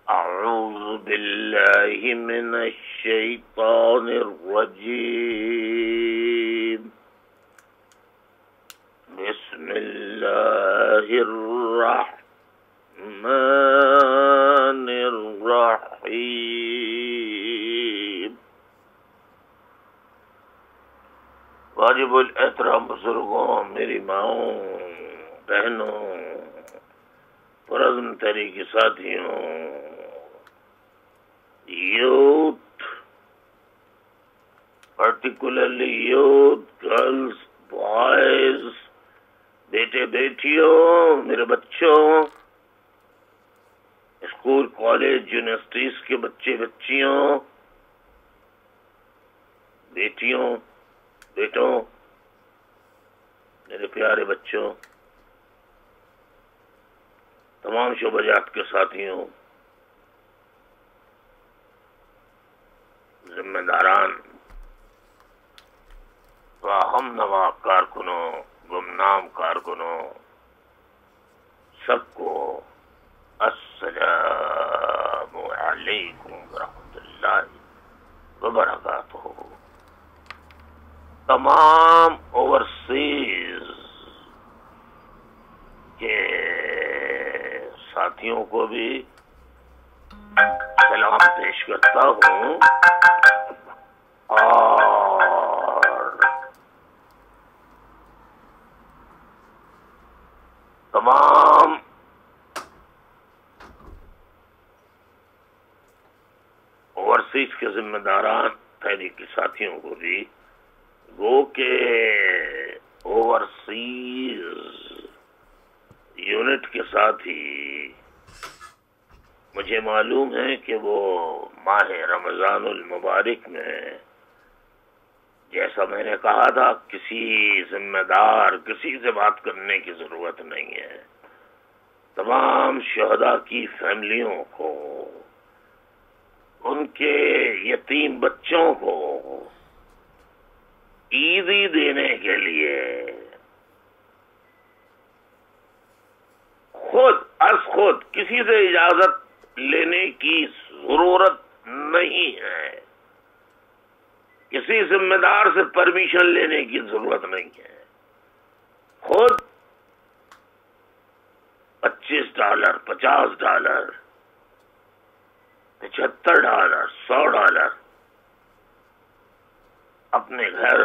أعوذ بالله من الشيطان الرجيم. بسم الله الرحمن الرحيم. واجب الاحترام بزرگوں، میری ماؤں، بہنوں، پرعزم طریقے ساتھیوں، youth, particularly youth, girls, boys, بیٹے بیٹیوں، میرے بچوں، اسکول کالج یونیورسٹیز کے بچے بچیوں، بیٹیوں بیٹوں، میرے پیارے بچوں، تمام شعبہ جات کے ساتھیوں، ذمہ داران، ہم نوا کارکنوں، گمنام کارکنوں، سب کو السلام علیکم ورحمۃ اللہ وبرکاتہ. تمام اوورسیز کے ساتھیوں کو بھی سلام پیش کرتا ہوں، اور تمام اوورسیز کے ذمہ داران تحریک ساتھیوں کو بھی، وہ کہ اوورسیز یونٹ کے ساتھ ہی مجھے معلوم ہے کہ وہ ماہ رمضان المبارک میں، جیسا میں نے کہا تھا، کسی ذمہ دار، کسی سے بات کرنے کی ضرورت نہیں ہے. تمام شہداء کی فیملیوں کو، ان کے یتیم بچوں کو عیدی دینے کے لیے خود از خود کسی سے اجازت لینے کی ضرورت نہیں ہے، کسی ذمہ دار سے پرمیشن لینے کی ضرورت نہیں ہے. خود $25، $50، $75، $100 اپنے گھر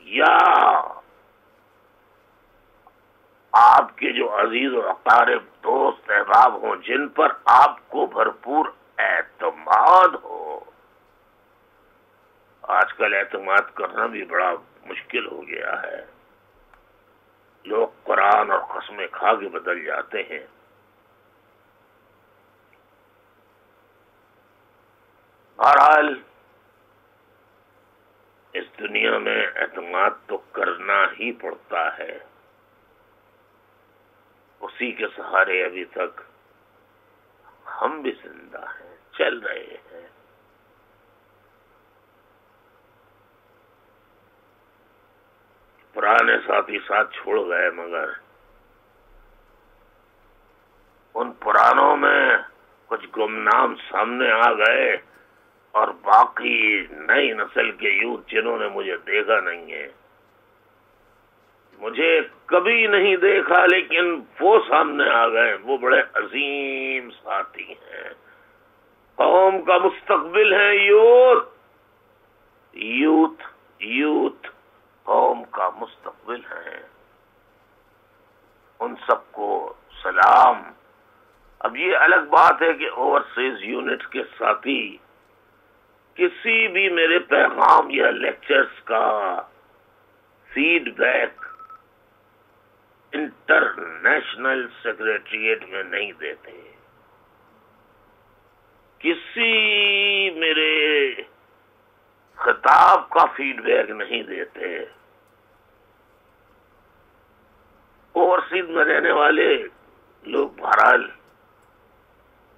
یا آپ کے جو عزیز و اقارب، دوست احباب ہوں، جن پر آپ کو بھرپور اعتماد ہو. آج کل اعتماد کرنا بھی بڑا مشکل ہو گیا ہے، لوگ قرآن اور قسمیں کھا کے بدل جاتے ہیں. بہرحال اس دنیا میں اعتماد تو کرنا ہی پڑتا ہے، اسی کے سہارے ابھی تک ہم بھی زندہ ہیں، چل رہے ہیں. پرانے ساتھی ساتھ چھوڑ گئے، مگر ان پرانوں میں کچھ گمنام سامنے آ گئے، اور باقی نئی نسل کے یوتھ جنہوں نے مجھے دیکھا نہیں ہے، مجھے کبھی نہیں دیکھا، لیکن وہ سامنے آ گئے. وہ بڑے عظیم ساتھی ہیں، قوم کا مستقبل ہے. یوتھ یوتھ یوتھ قوم کا مستقبل ہے. ان سب کو سلام. اب یہ الگ بات ہے کہ اوورسیز یونٹ کے ساتھی کسی بھی میرے پیغام یا لیکچرز کا فیڈ بیک انٹرنیشنل سیکریٹریٹ میں نہیں دیتے، کسی میرے خطاب کا فیڈ بیک نہیں دیتے. اوورسیز میں رہنے والے لوگ بہرحال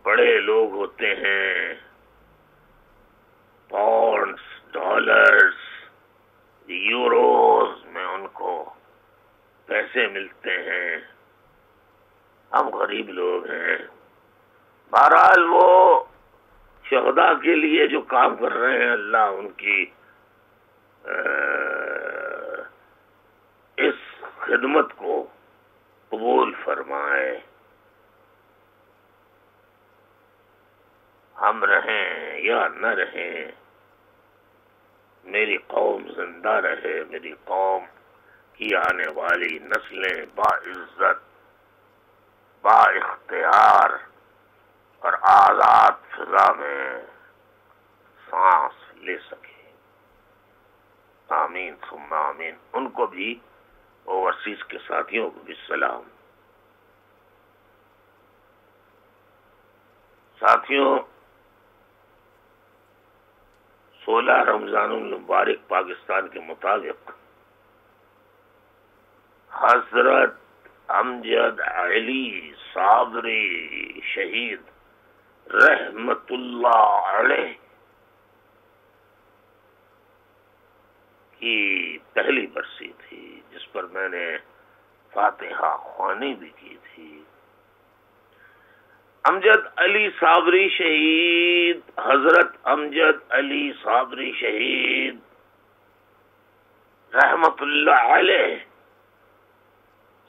بڑے لوگ ہوتے ہیں، پاؤنڈز، ڈالرز، یوروز میں ان کو پیسے ملتے ہیں. ہم غریب لوگ ہیں، بہرحال وہ شہداء کے لیے جو کام کر رہے ہیں، اللہ ان کی اس خدمت کو قبول فرمائے. ہم رہیں یا نہ رہیں، میری قوم زندہ رہے، میری قوم کی آنے والی نسلیں باعزت، با اختیار اور آزاد فضا میں سانس لے سکے. آمین ثم آمین. ان کو بھی، اوورسیز کے ساتھیوں کو بھی سلام. ساتھیوں، 16 رمضان المبارک پاکستان کے مطابق حضرت امجد علی صابری شہید رحمت اللہ علیہ کی پہلی برسی تھی، جس پر میں نے فاتحہ خوانی بھی کی تھی. امجد علی صابری شہید، حضرت امجد علی صابری شہید رحمت اللہ علیہ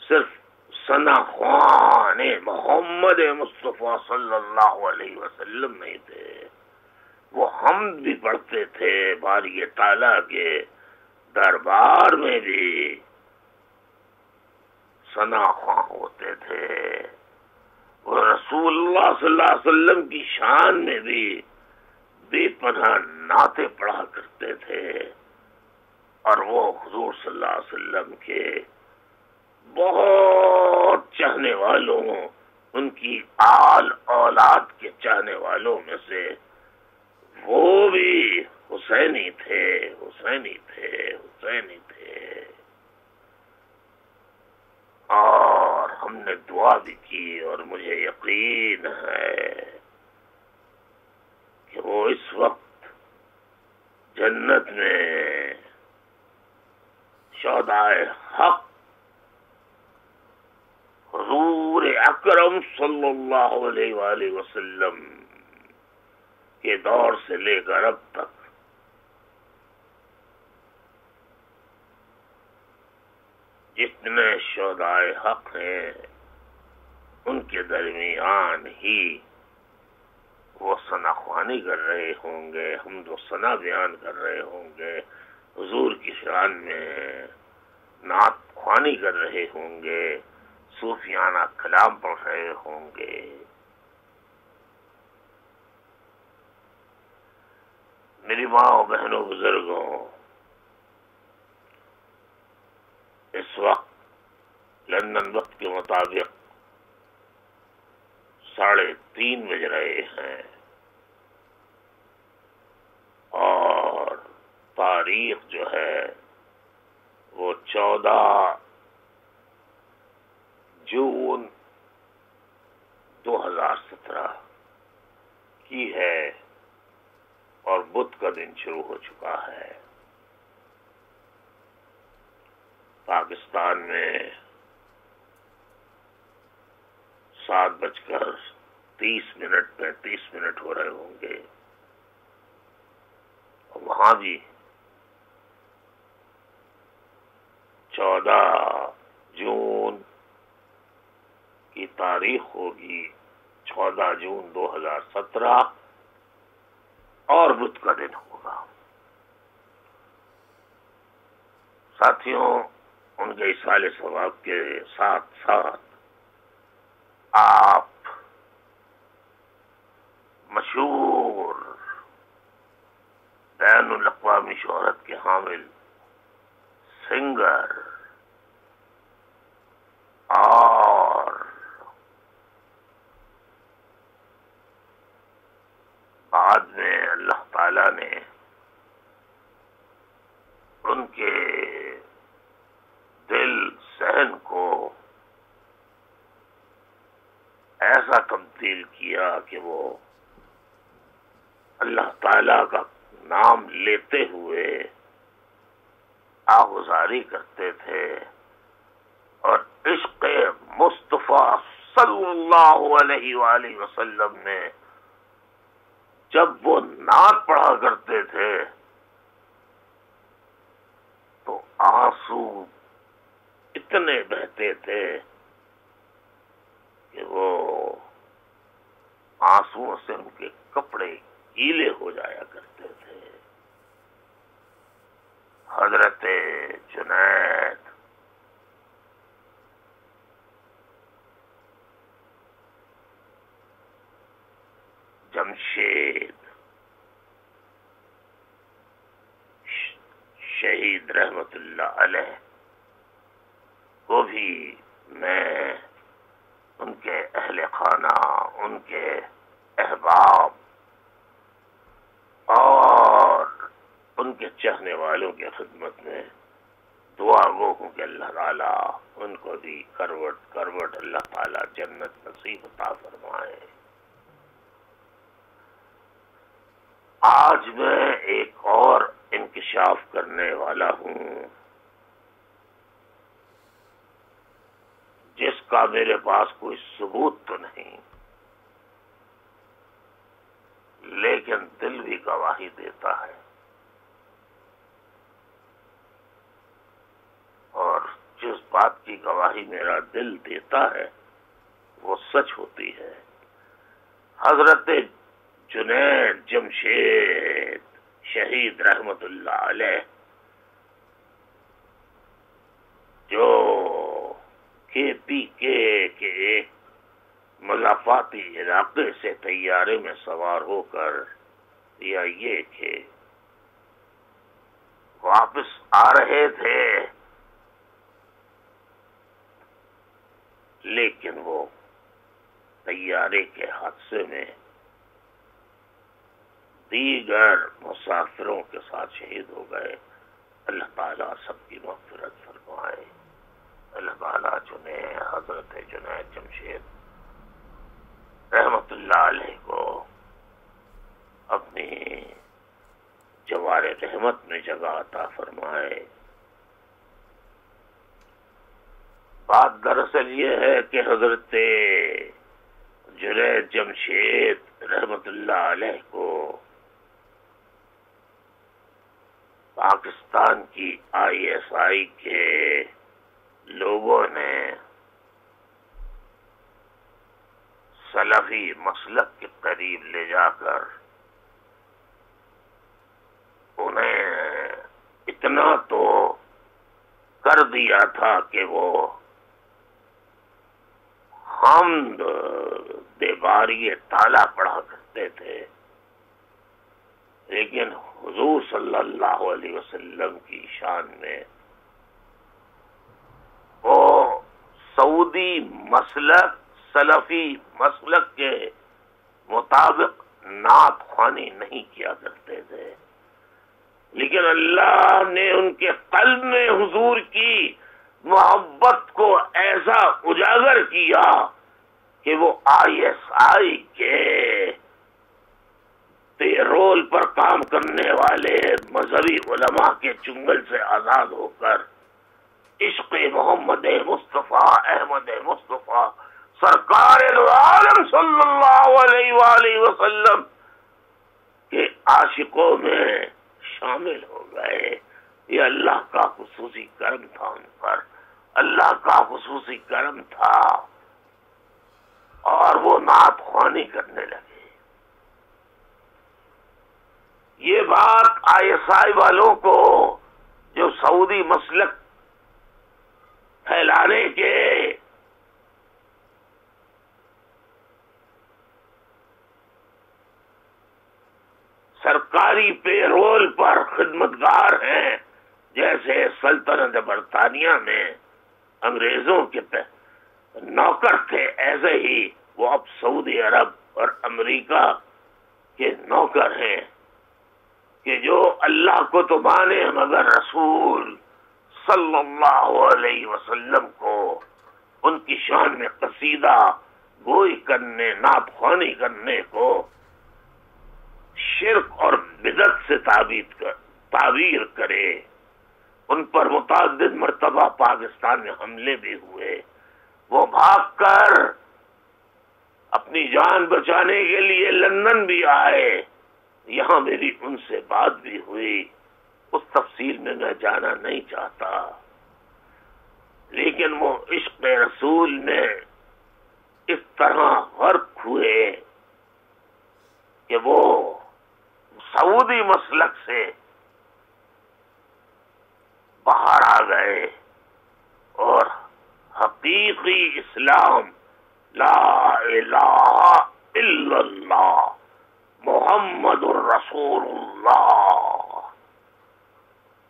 صرف ثنا خوان محمد مصطفیٰ صلی اللہ علیہ وسلم نہیں تھے، وہ حمد بھی پڑھتے تھے، باری تعالیٰ کے دربار میں بھی ثنا خواں ہوتے تھے. وہ رسول اللہ صلی اللہ علیہ وسلم کی شان میں بھی بے پناہ نعتیں پڑھا کرتے تھے، اور وہ حضور صلی اللہ علیہ وسلم کے بہت چاہنے والوں، ان کی آل اولاد کے چاہنے والوں میں سے وہ بھی حسینی تھے، حسینی تھے، حسینی تھے. اور ہم نے دعا بھی کی، اور مجھے یقین ہے کہ وہ اس وقت جنت میں شہدائے حق حضور اکرم صلی اللہ علیہ وآلہ وسلم کے دور سے لے کر اب تک جتنے شہدائے حق ہیں ان کے درمیان ہی وہ ثنا خوانی کر رہے ہوں گے، حمد و ثنا بیان کر رہے ہوں گے، حضور کی شان میں نعت خوانی کر رہے ہوں گے، صوفیانہ کلام پڑھ رہے ہوں گے. میری ماں بہنوں بزرگوں، اس وقت لندن وقت کے مطابق 3:30 بج رہے ہیں، اور تاریخ جو ہے وہ 14 جون 2017 کی ہے، اور بدھ کا دن شروع ہو چکا ہے. پاکستان میں 7:30 35 ہو رہے ہوں گے، اور وہاں بھی 14 جون کی تاریخ ہوگی، 14 جون 2017، اور بدھ کا دن ہوگا. ساتھیوں، ان کے اصال ثواب کے ساتھ ساتھ آپ مشہور بین الاقوامی شہرت کے حامل سنگر اور بعد میں اللہ تعالی نے ان کے دل ذہن کو ایسا تبدیل کیا کہ وہ اللہ تعالی کا نام لیتے ہوئے آہوازاری کرتے تھے، اور عشق مصطفیٰ صلی صلی اللہ علیہ وآلہ وسلم نے جب وہ نعت پڑھا کرتے تھے تو آنسو اتنے بہتے تھے کہ وہ آنسوؤں سے ان کے کپڑے گیلے ہو جایا کرتے تھے. حضرت جنید جمشید شہید رحمت اللہ علیہ کو بھی میں ان کے اہل خانہ، ان کے احباب اور ان کے چاہنے والوں کی خدمت میں دعا گو ہوں کہ اللہ تعالیٰ ان کو بھی کروٹ کروٹ اللہ تعالیٰ جنت نصیب عطا فرمائے. آج میں ایک اور انکشاف کرنے والا ہوں جس کا میرے پاس کوئی ثبوت تو نہیں، لیکن دل بھی گواہی دیتا ہے، اور جس بات کی گواہی میرا دل دیتا ہے وہ سچ ہوتی ہے. حضرت جنید جمشید شہید رحمت اللہ علیہ جو پی کے ایک مضافاتی علاقے سے طیارے میں سوار ہو کر یا یہ کہ واپس آ رہے تھے، لیکن وہ طیارے کے حادثے میں دیگر مسافروں کے ساتھ شہید ہو گئے. اللہ تعالیٰ سب کی مغفرت فرمائے. اللہ تعالیٰ جنہیں حضرت جنید جمشید رحمت اللہ علیہ کو اپنی جوار رحمت میں جگہ عطا فرمائے. بات دراصل یہ ہے کہ حضرت جنید جمشید رحمت اللہ علیہ کو پاکستان کی ISI کے لوگوں نے سلفی مسلک کے قریب لے جا کر انہیں اتنا تو کر دیا تھا کہ وہ حمد بے باری تالا پڑھا کرتے تھے، لیکن حضور صلی اللہ علیہ وسلم کی شان میں وہ سعودی مسلک سلفی مسلک کے مطابق نعت خوانی نہیں کیا کرتے تھے، لیکن اللہ نے ان کے قلب میں حضور کی محبت کو ایسا اجاگر کیا کہ وہ ISI کے رول پر کام کرنے والے مذہبی علماء کے چنگل سے آزاد ہو کر عشق محمد مصطفیٰ احمد مصطفیٰ سرکار عالم صلی اللہ علیہ وآلہ وسلم کے عاشقوں میں شامل ہو گئے. یہ اللہ کا خصوصی کرم تھا ان پر، اللہ کا خصوصی کرم تھا، اور وہ نعت خوانی کرنے لگے. یہ بات ISI والوں کو جو سعودی مسلک پھیلانے کے سرکاری پے رول پر خدمتگار ہیں، جیسے سلطنت برطانیہ میں انگریزوں کے نوکر تھے، ایسے ہی وہ اب سعودی عرب اور امریکہ کے نوکر ہیں کہ جو اللہ کو تو مانے مگر رسول صلی اللہ علیہ وسلم کو ان کی شان میں قصیدہ گوئی کرنے، نعت خوانی کرنے کو شرک اور بدعت سے تعبیر کرے. ان پر متعدد مرتبہ پاکستان میں حملے بھی ہوئے. وہ بھاگ کر اپنی جان بچانے کے لیے لندن بھی آئے. یہاں میری ان سے بات بھی ہوئی. اس تفصیل میں میں جانا نہیں چاہتا، لیکن وہ عشق رسول میں اس طرح غرق ہوئے کہ وہ سعودی مسلک سے باہر آ گئے اور حقیقی اسلام، لا الہ الا اللہ محمد الرسول اللہ،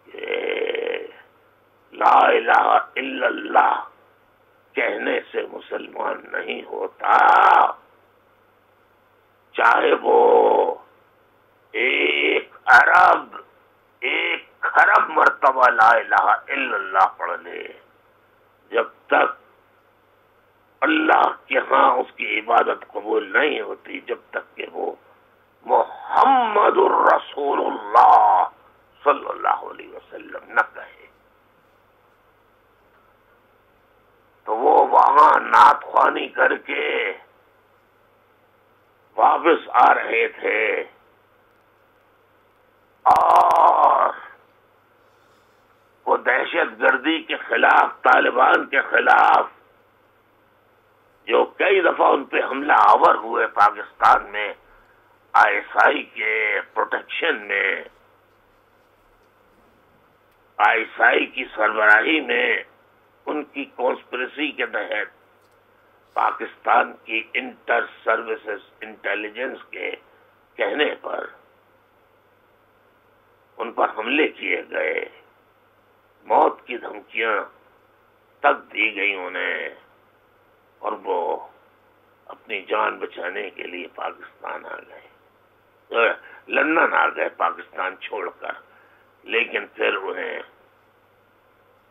یہ لا الہ الا اللہ کہنے سے مسلمان نہیں ہوتا، چاہے وہ 1 ارب 1 کھرب مرتبہ لا الہ الا اللہ پڑھ لے، جب تک اللہ کے ہاں اس کی عبادت قبول نہیں ہوتی، جب تک کہ وہ محمد الرسول اللہ صلی اللہ علیہ وسلم نہ کہے. تو وہ وہاں نعت خوانی کر کے واپس آ رہے تھے اور وہ دہشت گردی کے خلاف، طالبان کے خلاف جو کئی دفعہ ان پہ حملہ آور ہوئے پاکستان میں ISI کے پروٹیکشن میں، ISI کی سربراہی میں، ان کی کانسپریسی کے تحت پاکستان کی انٹر سروسز انٹیلیجنس کے کہنے پر ان پر حملے کیے گئے، موت کی دھمکیاں تک دی گئی انہیں، اور وہ اپنی جان بچانے کے لیے پاکستان آ گئے، لندن آ گئے پاکستان چھوڑ کر. لیکن پھر انہیں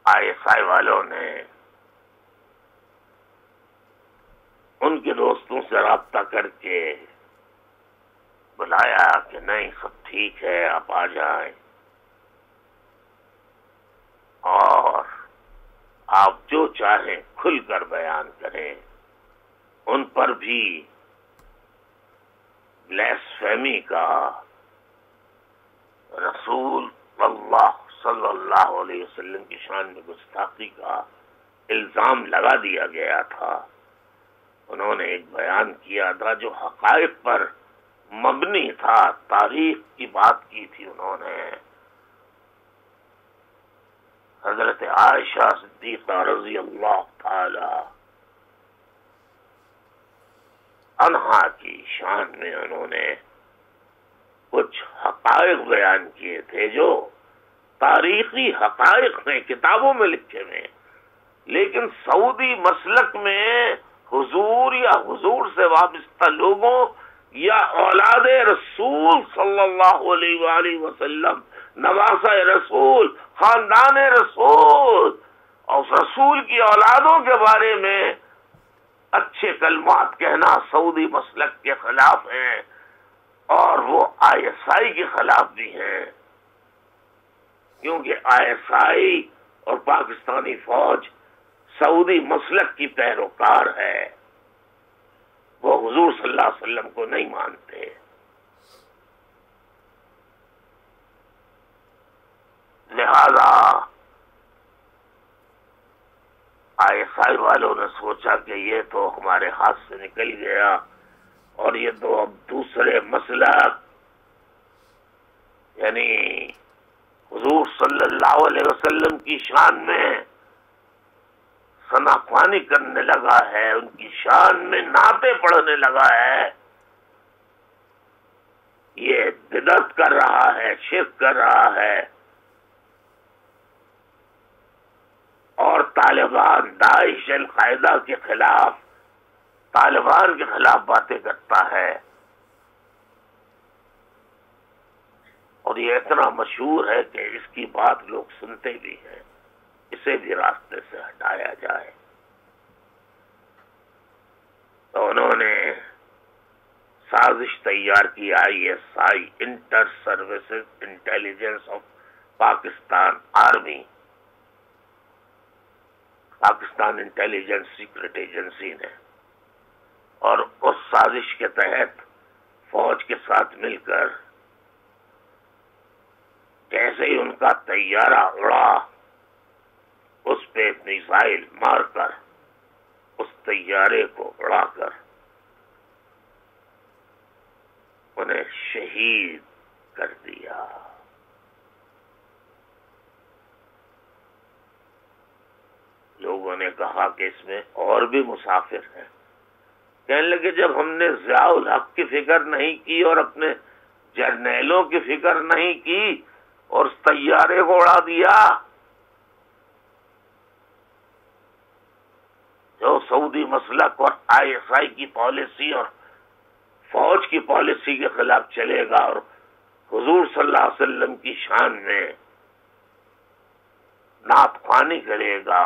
ISI والوں نے ان کے دوستوں سے رابطہ کر کے بلایا کہ نہیں سب ٹھیک ہے، آپ آ جائیں اور آپ جو چاہیں کھل کر بیان کریں. ان پر بھی بلیسفیمی کا، رسول اللہ صلی اللہ علیہ وسلم کی شان میں گستاخی کا الزام لگا دیا گیا تھا. انہوں نے ایک بیان کیا تھا جو حقائق پر مبنی تھا، تاریخ کی بات کی تھی انہوں نے. حضرت عائشہ صدیقہ رضی اللہ تعالی عنہا کی شان میں انہوں نے کچھ حقائق بیان کیے تھے جو تاریخی حقائق ہیں، کتابوں میں لکھے ہوئے، لیکن سعودی مسلک میں حضور یا حضور سے وابستہ لوگوں یا اولاد رسول صلی اللہ علیہ وآلہ وسلم، نواسہ رسول، خاندان رسول اور رسول کی اولادوں کے بارے میں اچھے کلمات کہنا سعودی مسلک کے خلاف ہیں، اور وہ ISI کے خلاف بھی ہیں، کیونکہ ISI اور پاکستانی فوج سعودی مسلک کی پیروکار ہے، وہ حضور صلی اللہ علیہ وسلم کو نہیں مانتے. لہذا ISI والوں نے سوچا کہ یہ تو ہمارے ہاتھ سے نکل گیا، اور یہ تو اب دوسرے مسلک یعنی حضور صلی اللہ علیہ وسلم کی شان میں ثناخوانی کرنے لگا ہے، ان کی شان میں نعتیں پڑھنے لگا ہے، یہ بدعت کر رہا ہے، شرک کر رہا ہے، اور طالبان، داعش، القاعدہ کے خلاف، طالبان کے خلاف باتیں کرتا ہے. اور یہ اتنا مشہور ہے کہ اس کی بات لوگ سنتے بھی ہیں، اسے بھی راستے سے ہٹایا جائے. تو انہوں نے سازش تیار کی، ISI inter services intelligence of Pakistan army, Pakistan intelligence secret agency نے اور اس سازش کے تحت فوج کے ساتھ مل کر جیسے ہی ان کا طیارہ اڑا، اس پہ میزائل مار کر اس طیارے کو اڑا کر انہیں شہید کر دیا۔ لوگوں نے کہا کہ اس میں اور بھی مسافر ہیں۔ کہنے لگے جب ہم نے ضیاء الحق کی فکر نہیں کی اور اپنے جرنیلوں کی فکر نہیں کی اور اس طیارے کو اڑا دیا، جو سعودی مسلک اور ISI کی پالیسی اور فوج کی پالیسی کے خلاف چلے گا اور حضور صلی اللہ علیہ وسلم کی شان میں نعت خوانی کرے گا،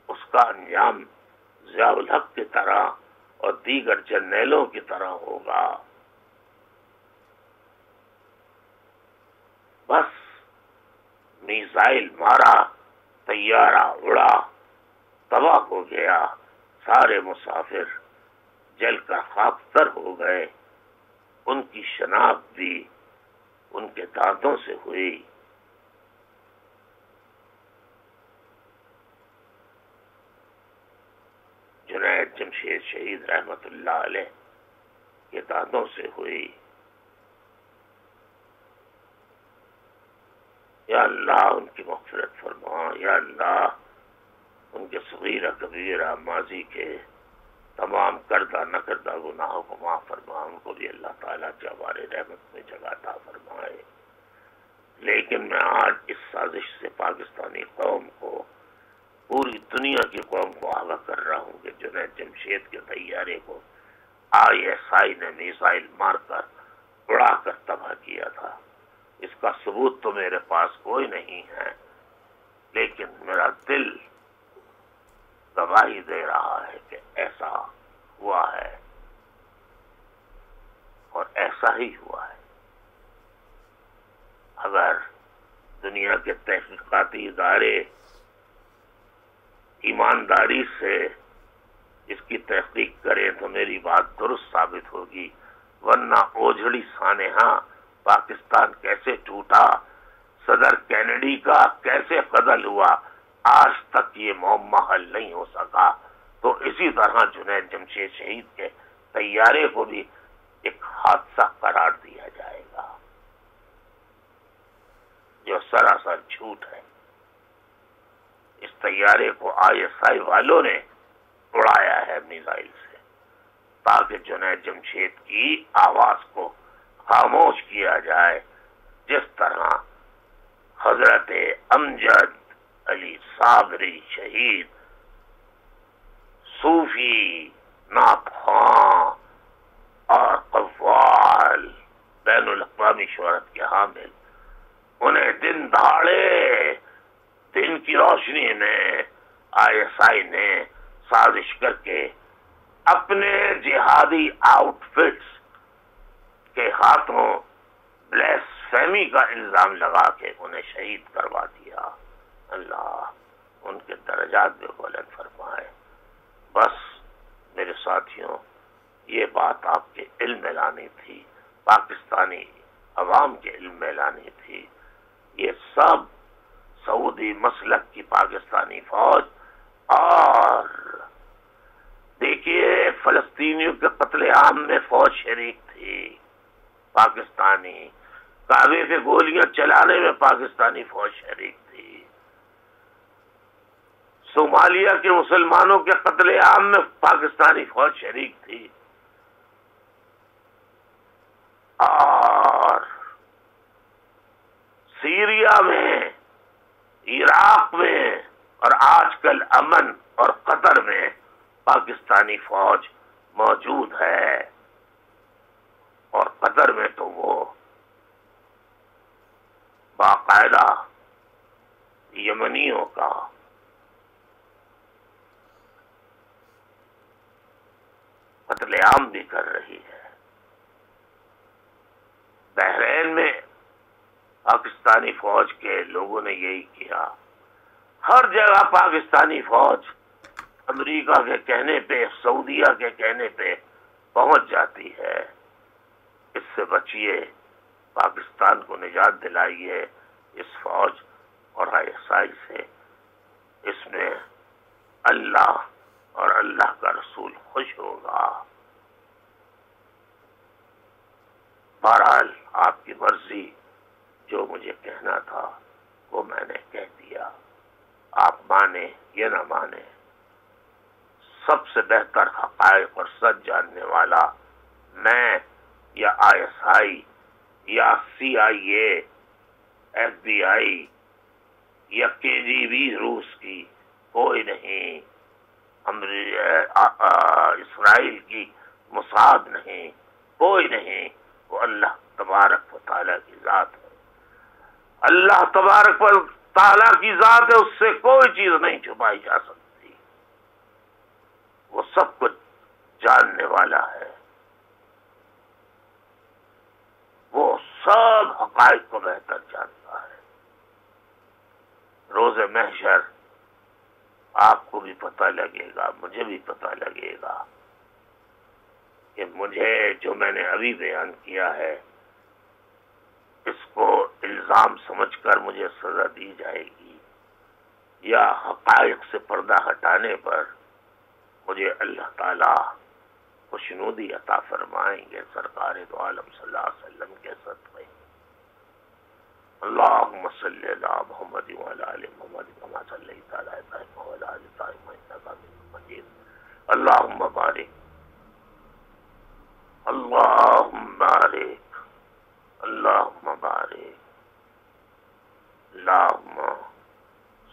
اس کا انجام ضیاء الحق کی طرح اور دیگر جرنیلوں کی طرح ہوگا۔ بس میزائل مارا، طیارہ اڑا، تباہ ہو گیا، سارے مسافر جل کر خاکستر ہو گئے۔ ان کی شناخت بھی ان کے دانتوں سے ہوئی۔ جنید جمشید شہید رحمت اللہ علیہ کے دانتوں سے ہوئی۔ یا اللہ ان کی مغفرت فرما، یا اللہ ان کے صغیرہ کبیرہ ماضی کے تمام کردہ نہ کردہ گناہوں کو معاف فرما، ان کو بھی اللہ تعالیٰ جوار رحمت میں جگہ عطا فرمائے۔ لیکن میں آج اس سازش سے پاکستانی قوم کو، پوری دنیا کی قوم کو آگاہ کر رہا ہوں کہ جنید جمشید کے طیارے کو ISI نے میزائل مار کر اڑا کر تباہ کیا تھا۔ اس کا ثبوت تو میرے پاس کوئی نہیں ہے، لیکن میرا دل گواہی دے رہا ہے کہ ایسا ہوا ہے اور ایسا ہی ہوا ہے۔ اگر دنیا کے تحقیقاتی ادارے ایمانداری سے اس کی تحقیق کریں تو میری بات درست ثابت ہوگی، ورنہ اوجھڑی سانحہ پاکستان کیسے ٹوٹا، صدر کینیڈی کا کیسے قتل ہوا، آج تک یہ معمہ حل نہیں ہو سکا۔ تو اسی طرح جنید جمشید شہید کے طیارے کو بھی ایک حادثہ قرار دیا جائے گا، جو سراسر جھوٹ ہے۔ اس طیارے کو ISI والوں نے اڑایا ہے میزائل سے، تاکہ جنید جمشید کی آواز کو خاموش کیا جائے، جس طرح حضرت امجد علی صابری شہید، صوفی، نعت خواں اور قوال، بین الاقوامی شہرت کے حامل، انہیں دن دہاڑے دن کی روشنی میں ISI نے سازش کر کے اپنے جہادی آؤٹ فٹس کے ہاتھوں بلیسفیمی کا الزام لگا کے انہیں شہید کروا دیا۔ اللہ ان کے درجات میں بلند فرمائے۔ بس میرے ساتھیوں، یہ بات آپ کے علم میں لانی تھی، پاکستانی عوام کے علم میں لانی تھی۔ یہ سب سعودی مسلک کی پاکستانی فوج، اور دیکھیے فلسطینیوں کے قتل عام میں فوج شریک تھی، پاکستانی کعبے پہ گولیاں چلانے میں پاکستانی فوج شریک تھی، صومالیہ کے مسلمانوں کے قتل عام میں پاکستانی فوج شریک تھی، اور سیریا میں، عراق میں، اور آج کل امن اور قطر میں پاکستانی فوج موجود ہے۔ اور قطر میں تو وہ باقاعدہ یمنیوں کا قتل عام بھی کر رہی ہے۔ بحرین میں پاکستانی فوج کے لوگوں نے یہی کیا۔ ہر جگہ پاکستانی فوج امریکہ کے کہنے پہ، سعودیہ کے کہنے پہ پہنچ جاتی ہے. اس سے بچیے، پاکستان کو نجات دلائیے اس فوج اور ISI سے. اس میں اللہ اور اللہ کا رسول خوش ہوگا. بہرحال آپ کی مرضی، جو مجھے کہنا تھا وہ میں نے کہہ دیا. آپ مانے یا نہ مانے، سب سے بہتر حقائق اور سچ جاننے والا میں یا ISI یا CIA، FBI یا KGB روس کی کوئی نہیں، اسرائیل کی موساد نہیں، کوئی نہیں. وہ اللہ تبارک و تعالیٰ کی ذات ہے. اللہ تبارک و تعالیٰ کی ذات ہے، اس سے کوئی چیز نہیں چھپائی جا سکتی. وہ سب کچھ جاننے والا ہے. وہ سب حقائق کو بہتر جانتا ہے. روز محشر آپ کو بھی پتہ لگے گا، مجھے بھی پتہ لگے گا کہ مجھے جو میں نے ابھی بیان کیا ہے اس کو الزام سمجھ کر مجھے سزا دی جائے گی، یا حقائق سے پردہ ہٹانے پر مجھے اللہ تعالی خوشنودی عطا فرمائیں گے سرکار دو عالم صلی اللہ علیہ وسلم کے صدقے. اللہم صلی علی محمد وعلی آل محمد کما صلیت علی ابراہیم وعلی آل ابراہیم انک حمید مجید. اللہم بارک، اللہم بارک، اللہم بارک، اللہم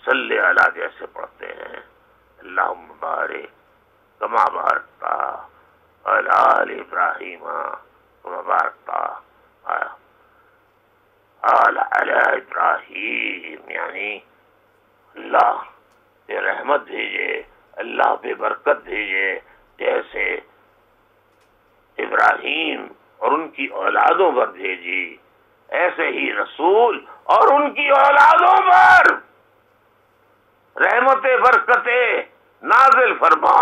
صلی علی جیسے پڑھتے ہیں اللہم بارک کما بارکتا علی آل ابراہیم کما بارکتا علی ابراہیم، یعنی اللہ پہ رحمت بھیجے، اللہ پہ برکت بھیجے جیسے ابراہیم اور ان کی اولادوں پر بھیجی، ایسے ہی رسول اور ان کی اولادوں پر رحمت برکت نازل فرما.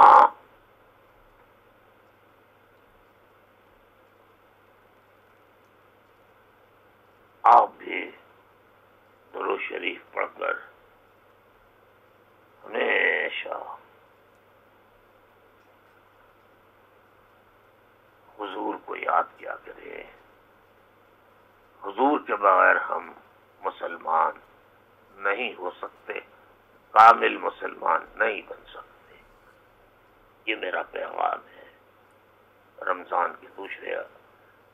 آپ بھی درود شریف پڑھ کر ہمیشہ حضور کو یاد کیا کریں. حضور کے بغیر ہم مسلمان نہیں ہو سکتے، کامل مسلمان نہیں بن سکتے. یہ میرا پیغام ہے رمضان کے دوسرے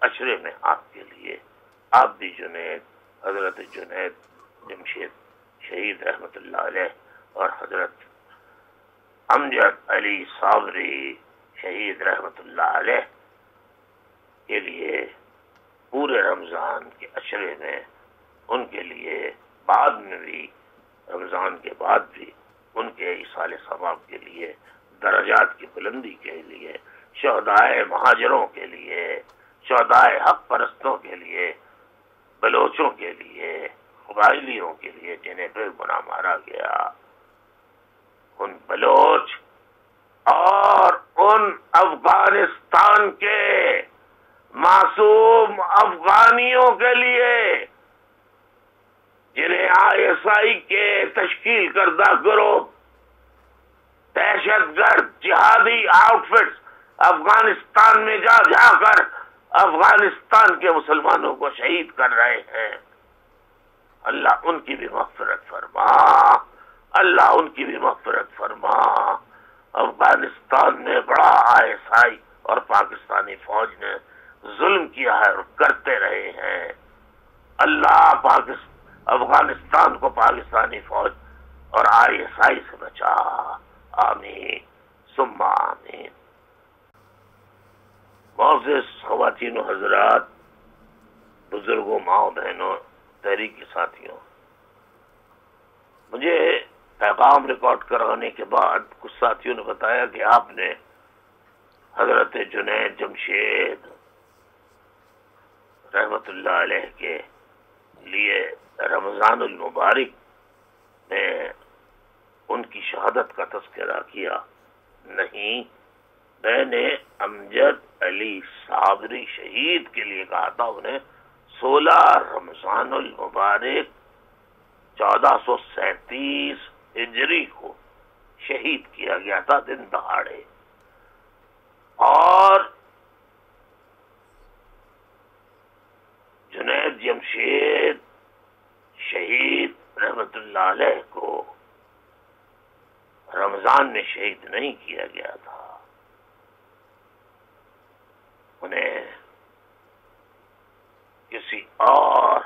عشرے میں آپ کے لیے. آپ بھی جنید، حضرت جنید جمشید شہید رحمت اللہ علیہ اور حضرت امجد علی صابری شہید رحمت اللہ علیہ کے لیے پورے رمضان کے عشرے میں، ان کے لیے بعد میں بھی، رمضان کے بعد بھی ان کے ایصال ثواب کے لیے، درجات کی بلندی کے لیے، شہدائے مہاجروں کے لیے، شہدائے حق پرستوں کے لیے، بلوچوں کے لیے، قبائلیوں کے لیے جنہیں بے گناہ مارا گیا، ان بلوچ اور ان افغانستان کے معصوم افغانیوں کے لیے جنہیں ISI کے تشکیل کردہ گروہ دہشت گرد جہادی آؤٹ فٹس افغانستان میں جا کر افغانستان کے مسلمانوں کو شہید کر رہے ہیں. اللہ ان کی بھی مغفرت فرما، اللہ ان کی بھی مغفرت فرما. افغانستان میں بڑا ISI اور پاکستانی فوج نے ظلم کیا ہے اور کرتے رہے ہیں. اللہ افغانستان کو پاکستانی فوج اور ISI سے بچا. آمین ثم آمین. معزز خواتین و حضرات، بزرگوں، ماؤں بہنوں، تحریکی ساتھیوں، مجھے پیغام ریکارڈ کرانے کے بعد کچھ ساتھیوں نے بتایا کہ آپ نے حضرت جنید جمشید رحمت اللہ علیہ کے لیے رمضان المبارک میں ان کی شہادت کا تذکرہ کیا. نہیں، میں نے امجد علی صابری شہید کے لیے کہا تھا، انہیں 16 رمضان المبارک 1437 ہجری کو شہید کیا گیا تھا دن دہاڑے. اور جنید جمشید شہید رحمت اللہ علیہ کو رمضان میں شہید نہیں کیا گیا تھا، انہیں کسی اور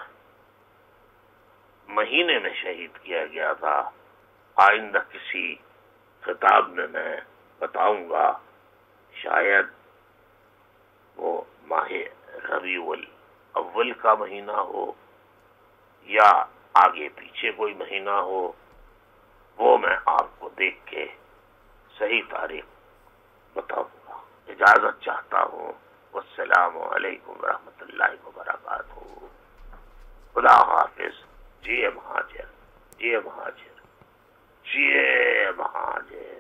مہینے میں شہید کیا گیا تھا. آئندہ کسی خطاب میں بتاؤں گا، شاید وہ ماہ ربیع الاول کا مہینہ ہو یا آگے پیچھے کوئی مہینہ ہو، وہ میں آپ کو دیکھ کے صحیح تاریخ بتاؤں گا. اجازت چاہتا ہوں. والسلام علیکم ورحمۃ اللہ وبرکاتہ. خدا حافظ. جی مہاجر، جی مہاجر، جی مہاجر.